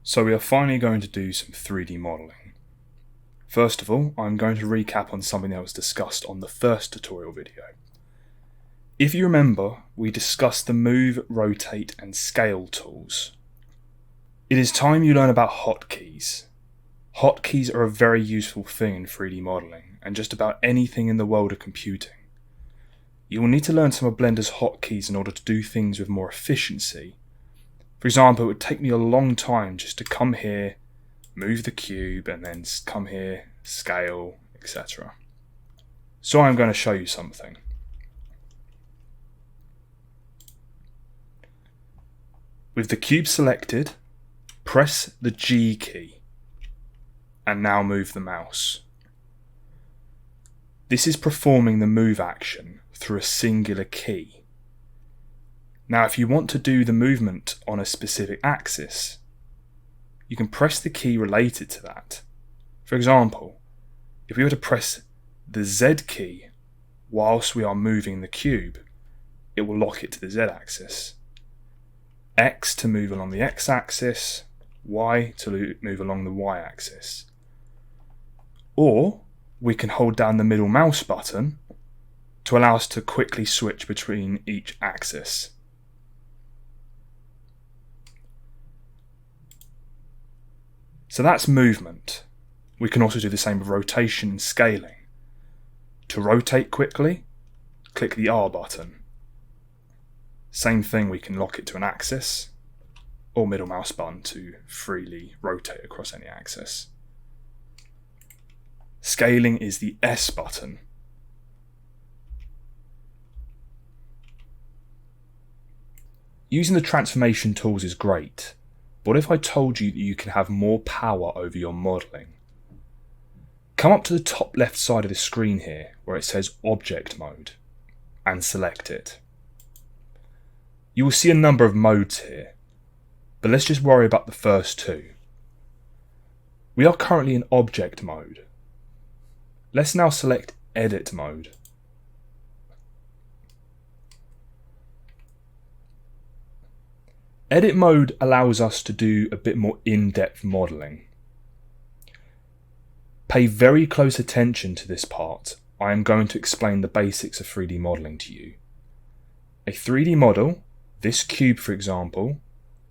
So we are finally going to do some 3D modelling. First of all, I'm going to recap on something that was discussed on the first tutorial video. If you remember, we discussed the move, rotate and scale tools. It is time you learn about hotkeys. Hotkeys are a very useful thing in 3D modelling and just about anything in the world of computing. You will need to learn some of Blender's hotkeys in order to do things with more efficiency. For example, it would take me a long time just to come here, move the cube, and then come here, scale, etc. So I'm going to show you something. With the cube selected, press the G key, and now move the mouse. This is performing the move action through a singular key. Now if you want to do the movement on a specific axis, you can press the key related to that. For example, if we were to press the Z key whilst we are moving the cube, it will lock it to the Z axis. X to move along the X axis, Y to move along the Y axis. Or we can hold down the middle mouse button to allow us to quickly switch between each axis. So that's movement. We can also do the same with rotation and scaling. To rotate quickly, click the R button. Same thing, we can lock it to an axis, or middle mouse button to freely rotate across any axis. Scaling is the S button. Using the transformation tools is great. What if I told you that you can have more power over your modelling? Come up to the top left side of the screen here where it says Object Mode and select it. You will see a number of modes here, but let's just worry about the first two. We are currently in Object Mode. Let's now select Edit Mode. Edit mode allows us to do a bit more in-depth modelling. Pay very close attention to this part. I am going to explain the basics of 3D modelling to you. A 3D model, this cube for example,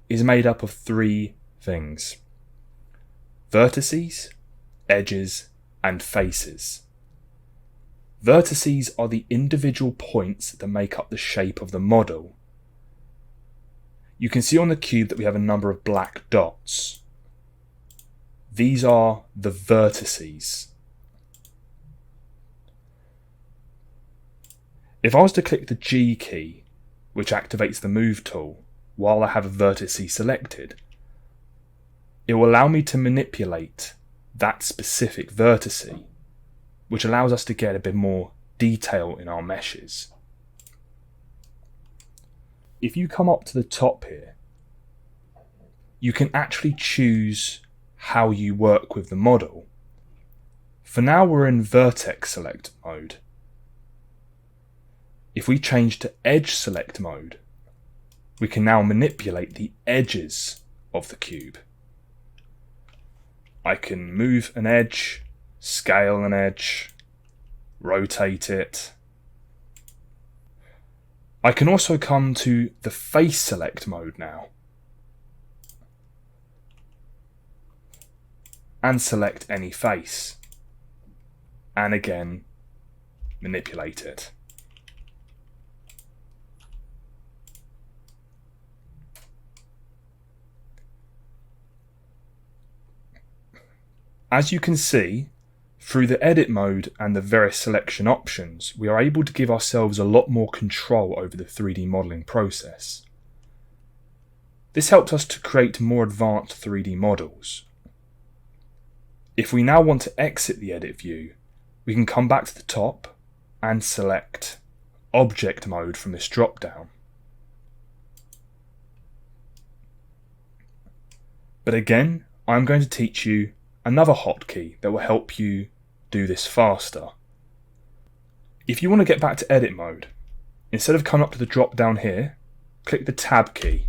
is made up of three things: vertices, edges, and faces. Vertices are the individual points that make up the shape of the model. You can see on the cube that we have a number of black dots. These are the vertices. If I was to click the G key, which activates the move tool, while I have a vertice selected, it will allow me to manipulate that specific vertice, which allows us to get a bit more detail in our meshes. If you come up to the top here, you can actually choose how you work with the model. For now we're in vertex select mode. If we change to edge select mode, we can now manipulate the edges of the cube. I can move an edge, scale an edge, rotate it. I can also come to the face select mode now and select any face, and again manipulate it. As you can see, through the edit mode and the various selection options, we are able to give ourselves a lot more control over the 3D modelling process. This helps us to create more advanced 3D models. If we now want to exit the edit view, we can come back to the top and select Object Mode from this drop down. But again, I'm going to teach you another hotkey that will help you do this faster. If you want to get back to edit mode, instead of coming up to the drop down here, click the Tab key.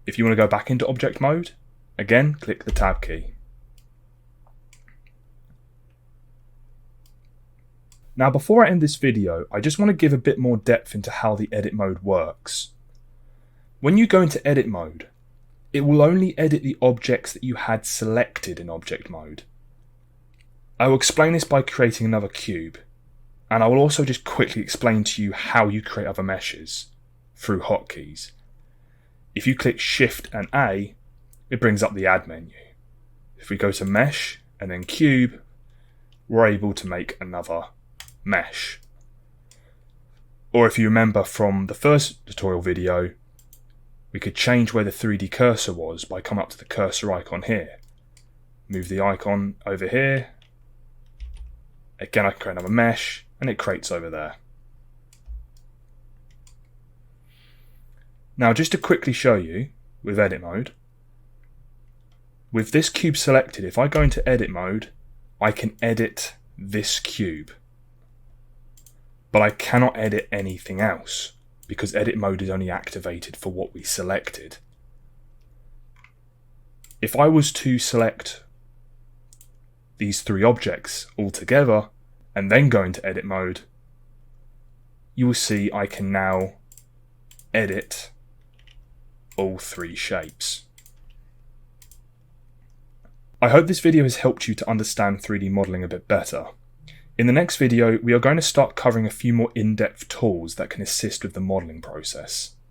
If you want to go back into object mode, again, click the Tab key. Now before I end this video, I just want to give a bit more depth into how the edit mode works. When you go into edit mode, it will only edit the objects that you had selected in object mode. I will explain this by creating another cube, and I will also just quickly explain to you how you create other meshes through hotkeys. If you click Shift and A, it brings up the Add menu. If we go to Mesh and then Cube, we're able to make another mesh. Or if you remember from the first tutorial video, we could change where the 3D cursor was by coming up to the cursor icon here. Move the icon over here. Again, I can create another mesh and it creates over there. Now just to quickly show you with edit mode, with this cube selected, if I go into edit mode, I can edit this cube. But I cannot edit anything else because edit mode is only activated for what we selected. If I was to select these three objects all together and then go into edit mode, you will see I can now edit all three shapes. I hope this video has helped you to understand 3D modeling a bit better. In the next video, we are going to start covering a few more in-depth tools that can assist with the modeling process.